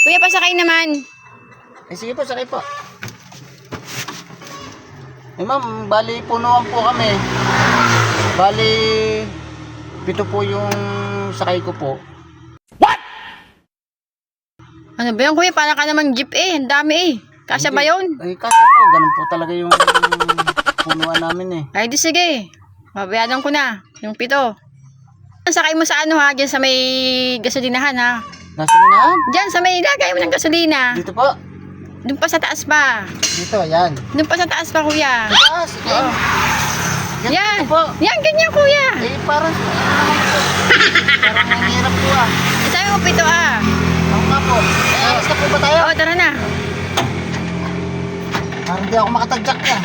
Kuya, pasakay naman. Sige po, sakay po. Ma'am, bali punuan po kami. Bali 7 po yung sakay ko po. Ano ba yan, kuya? Para ka naman jeep eh. Ang dami eh. Kasya ba yun? Ay, kasya po. Ganun po talaga yung punuan namin eh. Ay, di sige. Babayaran ko na. Yung 7. Sakay mo sa ano ha? Diyan sa may gasolinahan ha? Gasolinahan? Diyan sa may lagay mo ng gasolina. Dito po. Doon pa sa taas pa. Dito, yan. Doon pa sa taas pa, kuya. Ah, sige. Oo. Yan. po. Yan, ganyan, kuya. Eh, parang ang hirap po ah. Sabi mo 7 ah. Ako nga po. Eh, alas na po ba tayo? Oo, tara na. Parang hindi ako makatadyak na.